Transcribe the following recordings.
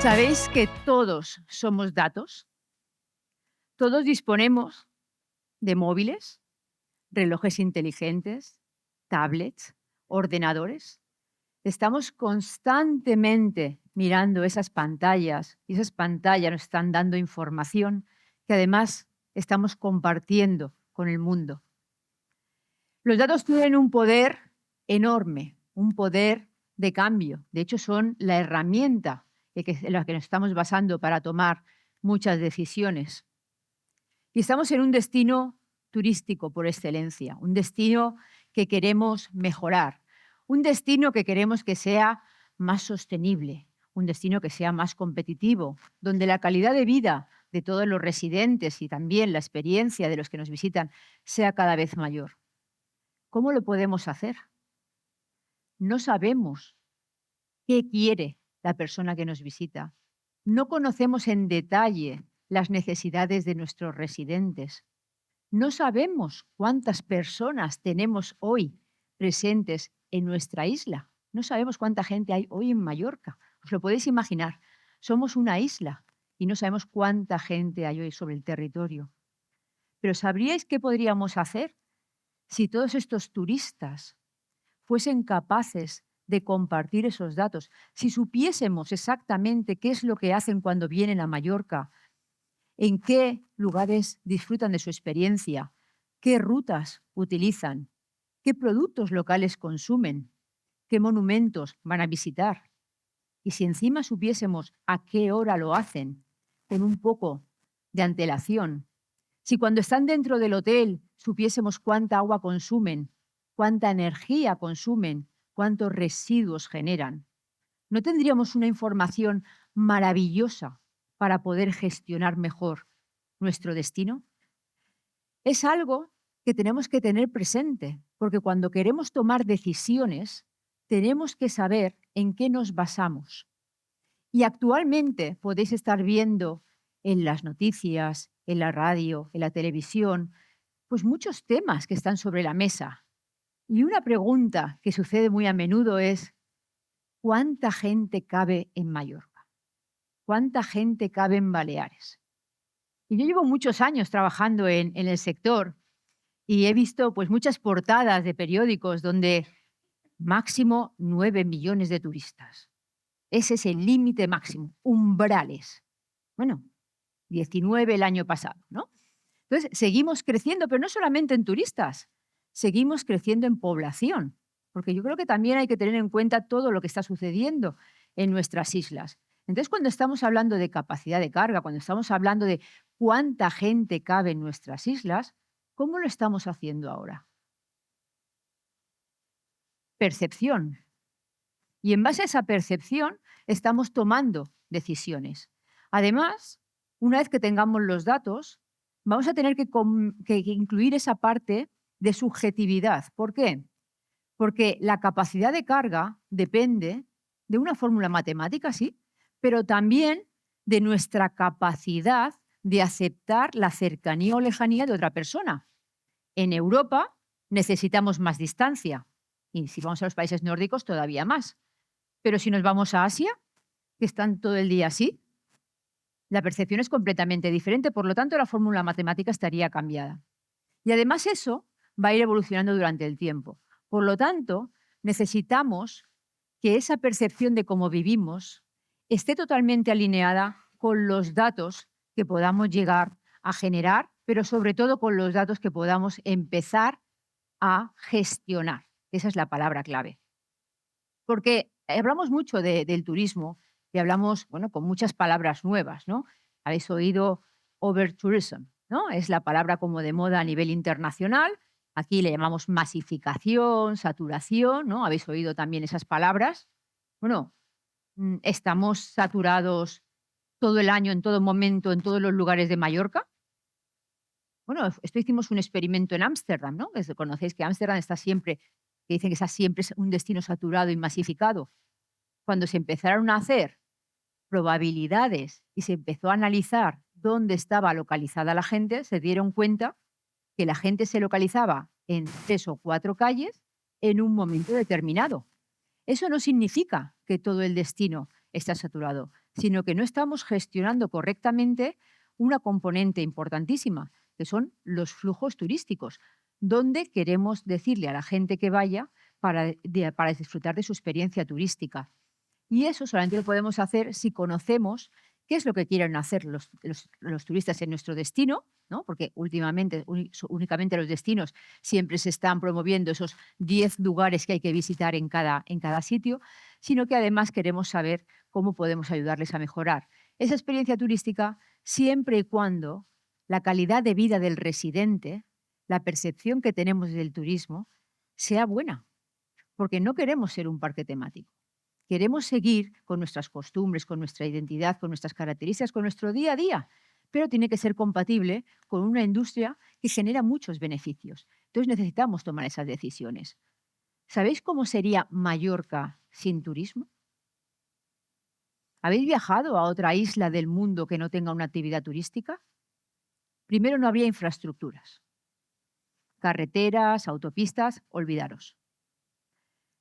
¿Sabéis que todos somos datos? Todos disponemos de móviles, relojes inteligentes, tablets, ordenadores. Estamos constantemente mirando esas pantallas y esas pantallas nos están dando información que además estamos compartiendo con el mundo. Los datos tienen un poder enorme, un poder de cambio. De hecho, son la herramienta en la que nos estamos basando para tomar muchas decisiones. Y estamos en un destino turístico por excelencia, un destino que queremos mejorar, un destino que queremos que sea más sostenible, un destino que sea más competitivo, donde la calidad de vida de todos los residentes y también la experiencia de los que nos visitan sea cada vez mayor. ¿Cómo lo podemos hacer? No sabemos qué quiere la persona que nos visita. No conocemos en detalle las necesidades de nuestros residentes. No sabemos cuántas personas tenemos hoy presentes en nuestra isla. No sabemos cuánta gente hay hoy en Mallorca. ¿Os lo podéis imaginar? Somos una isla y no sabemos cuánta gente hay hoy sobre el territorio. Pero ¿sabríais qué podríamos hacer si todos estos turistas fuesen capaces de compartir esos datos, si supiésemos exactamente qué es lo que hacen cuando vienen a Mallorca, en qué lugares disfrutan de su experiencia, qué rutas utilizan, qué productos locales consumen, qué monumentos van a visitar? Y si encima supiésemos a qué hora lo hacen, con un poco de antelación, si cuando están dentro del hotel supiésemos cuánta agua consumen, cuánta energía consumen, cuántos residuos generan, ¿no tendríamos una información maravillosa para poder gestionar mejor nuestro destino? Es algo que tenemos que tener presente, porque cuando queremos tomar decisiones, tenemos que saber en qué nos basamos. Y actualmente podéis estar viendo en las noticias, en la radio, en la televisión, pues muchos temas que están sobre la mesa. Y una pregunta que sucede muy a menudo es, ¿cuánta gente cabe en Mallorca? ¿Cuánta gente cabe en Baleares? Y yo llevo muchos años trabajando en el sector y he visto pues muchas portadas de periódicos donde máximo 9 millones de turistas. Ese es el límite máximo, umbrales. Bueno, 19 el año pasado, ¿no? Entonces, seguimos creciendo, pero no solamente en turistas, seguimos creciendo en población, porque yo creo que también hay que tener en cuenta todo lo que está sucediendo en nuestras islas. Entonces, cuando estamos hablando de capacidad de carga, cuando estamos hablando de cuánta gente cabe en nuestras islas, ¿cómo lo estamos haciendo ahora? Percepción. Y en base a esa percepción estamos tomando decisiones. Además, una vez que tengamos los datos, vamos a tener que incluir esa parte de subjetividad. ¿Por qué? Porque la capacidad de carga depende de una fórmula matemática, sí, pero también de nuestra capacidad de aceptar la cercanía o lejanía de otra persona. En Europa necesitamos más distancia y si vamos a los países nórdicos todavía más. Pero si nos vamos a Asia, que están todo el día así, la percepción es completamente diferente, por lo tanto la fórmula matemática estaría cambiada. Y además eso va a ir evolucionando durante el tiempo. Por lo tanto, necesitamos que esa percepción de cómo vivimos esté totalmente alineada con los datos que podamos llegar a generar, pero sobre todo con los datos que podamos empezar a gestionar. Esa es la palabra clave. Porque hablamos mucho del turismo y hablamos, bueno, con muchas palabras nuevas, ¿no? Habéis oído overtourism, ¿no? Es la palabra como de moda a nivel internacional. Aquí le llamamos masificación, saturación, ¿no? Habéis oído también esas palabras. Bueno, estamos saturados todo el año, en todo momento, en todos los lugares de Mallorca. Bueno, esto hicimos un experimento en Ámsterdam, ¿no? Conocéis que Ámsterdam está siempre, que dicen que está siempre es un destino saturado y masificado. Cuando se empezaron a hacer probabilidades y se empezó a analizar dónde estaba localizada la gente, se dieron cuenta que la gente se localizaba en 3 o 4 calles en un momento determinado. Eso no significa que todo el destino está saturado. sino que no estamos gestionando correctamente una componente importantísima, que son los flujos turísticos, donde queremos decirle a la gente que vaya para disfrutar de su experiencia turística. Y eso solamente lo podemos hacer si conocemos qué es lo que quieren hacer los turistas en nuestro destino, ¿no? Porque últimamente, únicamente los destinos siempre se están promoviendo esos 10 lugares que hay que visitar en cada sitio, sino que además queremos saber cómo podemos ayudarles a mejorar esa experiencia turística siempre y cuando la calidad de vida del residente, la percepción que tenemos del turismo, sea buena, porque no queremos ser un parque temático. Queremos seguir con nuestras costumbres, con nuestra identidad, con nuestras características, con nuestro día a día, pero tiene que ser compatible con una industria que genera muchos beneficios. Entonces necesitamos tomar esas decisiones. ¿Sabéis cómo sería Mallorca sin turismo? ¿Habéis viajado a otra isla del mundo que no tenga una actividad turística? Primero, no habría infraestructuras. Carreteras, autopistas, olvidaros.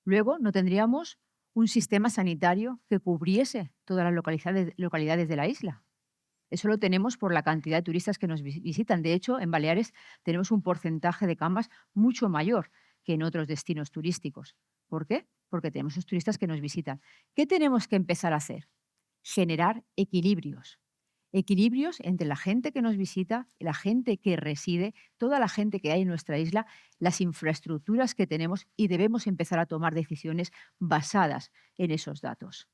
Luego, no tendríamos un sistema sanitario que cubriese todas las localidades de la isla. Eso lo tenemos por la cantidad de turistas que nos visitan. De hecho, en Baleares tenemos un porcentaje de camas mucho mayor que en otros destinos turísticos. ¿Por qué? Porque tenemos esos turistas que nos visitan. ¿Qué tenemos que empezar a hacer? Generar equilibrios. Equilibrios entre la gente que nos visita, la gente que reside, toda la gente que hay en nuestra isla, las infraestructuras que tenemos, y debemos empezar a tomar decisiones basadas en esos datos.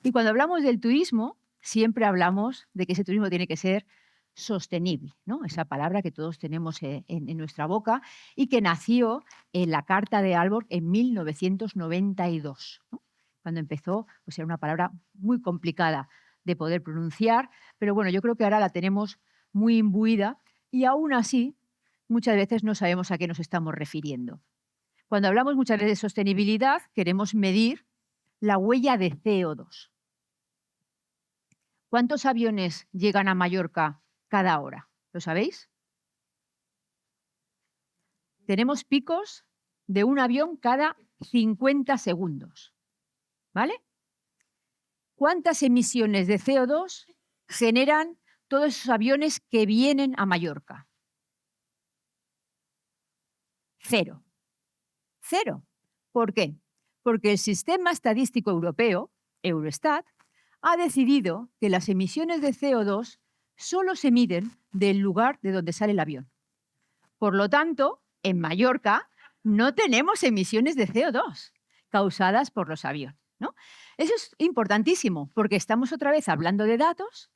Y cuando hablamos del turismo, siempre hablamos de que ese turismo tiene que ser sostenible, ¿no? Esa palabra que todos tenemos en nuestra boca y que nació en la Carta de Aalborg en 1992, ¿no? Cuando empezó, pues era una palabra muy complicada de poder pronunciar, pero bueno, yo creo que ahora la tenemos muy imbuida y aún así muchas veces no sabemos a qué nos estamos refiriendo. Cuando hablamos muchas veces de sostenibilidad, queremos medir la huella de CO2. ¿Cuántos aviones llegan a Mallorca cada hora? ¿Lo sabéis? Tenemos picos de un avión cada 50 segundos. ¿Vale? ¿Cuántas emisiones de CO2 generan todos esos aviones que vienen a Mallorca? Cero. Cero. ¿Por qué? Porque el Sistema Estadístico Europeo, Eurostat, ha decidido que las emisiones de CO2 solo se miden del lugar de donde sale el avión. Por lo tanto, en Mallorca no tenemos emisiones de CO2 causadas por los aviones, ¿no? Eso es importantísimo porque estamos otra vez hablando de datos,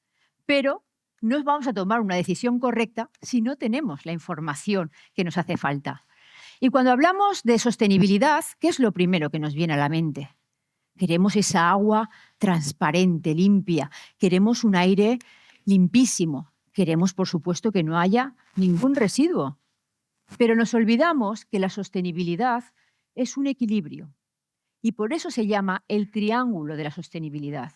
pero no vamos a tomar una decisión correcta si no tenemos la información que nos hace falta. Y cuando hablamos de sostenibilidad, ¿qué es lo primero que nos viene a la mente? Queremos esa agua transparente, limpia. Queremos un aire limpísimo. Queremos, por supuesto, que no haya ningún residuo. Pero nos olvidamos que la sostenibilidad es un equilibrio. Y por eso se llama el triángulo de la sostenibilidad.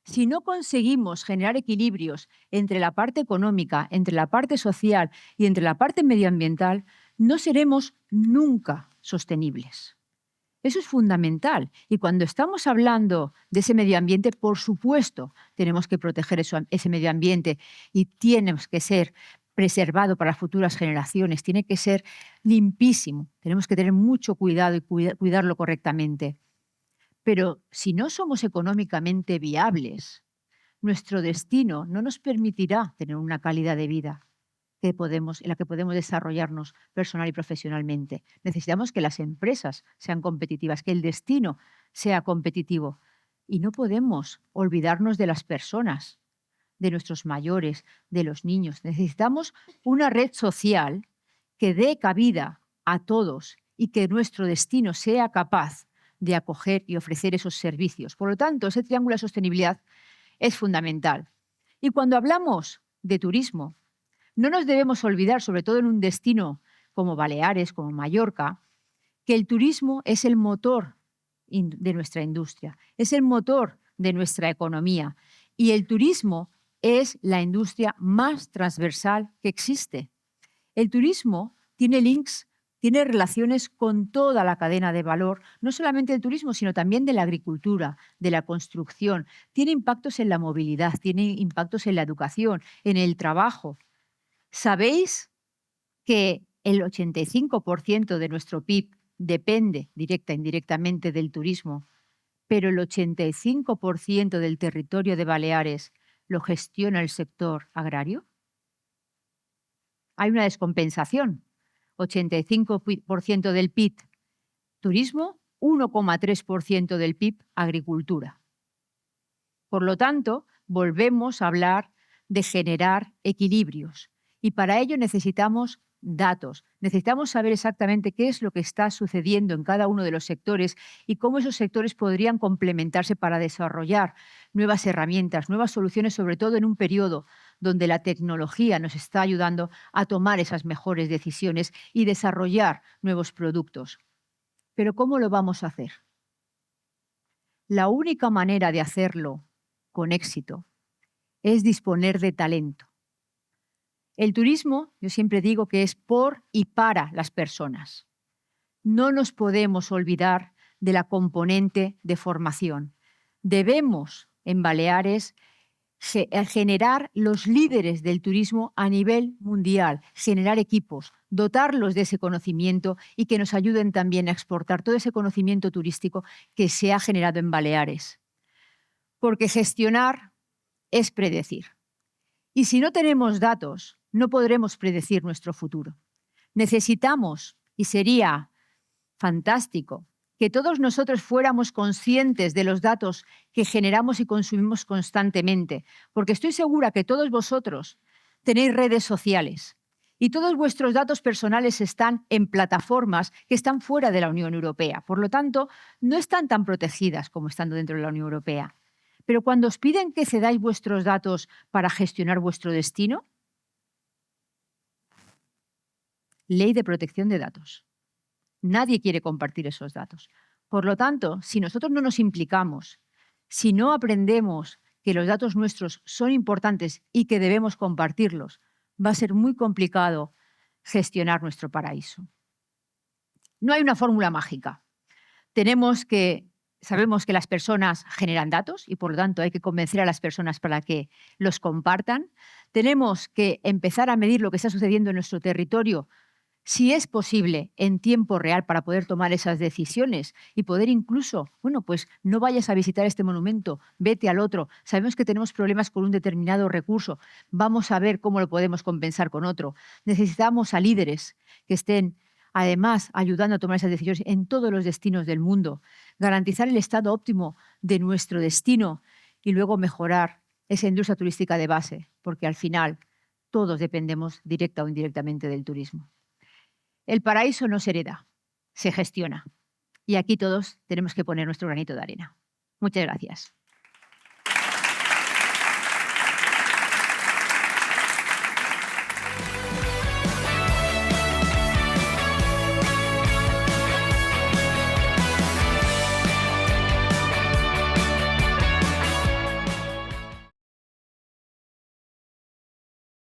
Si no conseguimos generar equilibrios entre la parte económica, entre la parte social y entre la parte medioambiental, no seremos nunca sostenibles. Eso es fundamental. Y cuando estamos hablando de ese medio ambiente, por supuesto, tenemos que proteger ese medio ambiente y tiene que ser preservado para las futuras generaciones, tiene que ser limpísimo. Tenemos que tener mucho cuidado y cuidarlo correctamente. Pero si no somos económicamente viables, nuestro destino no nos permitirá tener una calidad de vida en la que podemos desarrollarnos personal y profesionalmente. Necesitamos que las empresas sean competitivas, que el destino sea competitivo. Y no podemos olvidarnos de las personas, de nuestros mayores, de los niños. Necesitamos una red social que dé cabida a todos y que nuestro destino sea capaz de acoger y ofrecer esos servicios. Por lo tanto, ese triángulo de sostenibilidad es fundamental. Y cuando hablamos de turismo, no nos debemos olvidar, sobre todo en un destino como Baleares, como Mallorca, que el turismo es el motor de nuestra industria, es el motor de nuestra economía. Y el turismo es la industria más transversal que existe. El turismo tiene links tiene relaciones con toda la cadena de valor, no solamente del turismo, sino también de la agricultura, de la construcción. Tiene impactos en la movilidad, tiene impactos en la educación, en el trabajo. ¿Sabéis que el 85% de nuestro PIB depende directa e indirectamente del turismo, pero el 85% del territorio de Baleares lo gestiona el sector agrario? Hay una descompensación. 85% del PIB turismo, 1,3% del PIB agricultura. Por lo tanto, volvemos a hablar de generar equilibrios y para ello necesitamos datos. Necesitamos saber exactamente qué es lo que está sucediendo en cada uno de los sectores y cómo esos sectores podrían complementarse para desarrollar nuevas herramientas, nuevas soluciones, sobre todo en un periodo donde la tecnología nos está ayudando a tomar esas mejores decisiones y desarrollar nuevos productos. Pero ¿cómo lo vamos a hacer? La única manera de hacerlo con éxito es disponer de talento. El turismo, yo siempre digo que es por y para las personas. No nos podemos olvidar de la componente de formación. Debemos, en Baleares, generar los líderes del turismo a nivel mundial, generar equipos, dotarlos de ese conocimiento y que nos ayuden también a exportar todo ese conocimiento turístico que se ha generado en Baleares. Porque gestionar es predecir. Y si no tenemos datos, no podremos predecir nuestro futuro. Necesitamos, y sería fantástico, que todos nosotros fuéramos conscientes de los datos que generamos y consumimos constantemente, porque estoy segura que todos vosotros tenéis redes sociales y todos vuestros datos personales están en plataformas que están fuera de la Unión Europea. Por lo tanto, no están tan protegidas como estando dentro de la Unión Europea. Pero cuando os piden que cedáis vuestros datos para gestionar vuestro destino, ley de protección de datos. Nadie quiere compartir esos datos. Por lo tanto, si nosotros no nos implicamos, si no aprendemos que los datos nuestros son importantes y que debemos compartirlos, va a ser muy complicado gestionar nuestro paraíso. No hay una fórmula mágica. Sabemos que las personas generan datos y por lo tanto hay que convencer a las personas para que los compartan. Tenemos que empezar a medir lo que está sucediendo en nuestro territorio, si es posible, en tiempo real para poder tomar esas decisiones y poder incluso, bueno, pues no vayas a visitar este monumento, vete al otro. Sabemos que tenemos problemas con un determinado recurso, vamos a ver cómo lo podemos compensar con otro. Necesitamos a líderes que estén, además, ayudando a tomar esas decisiones en todos los destinos del mundo, garantizar el estado óptimo de nuestro destino y luego mejorar esa industria turística de base, porque al final todos dependemos directa o indirectamente del turismo. El paraíso no se hereda, se gestiona. Y aquí todos tenemos que poner nuestro granito de arena. Muchas gracias.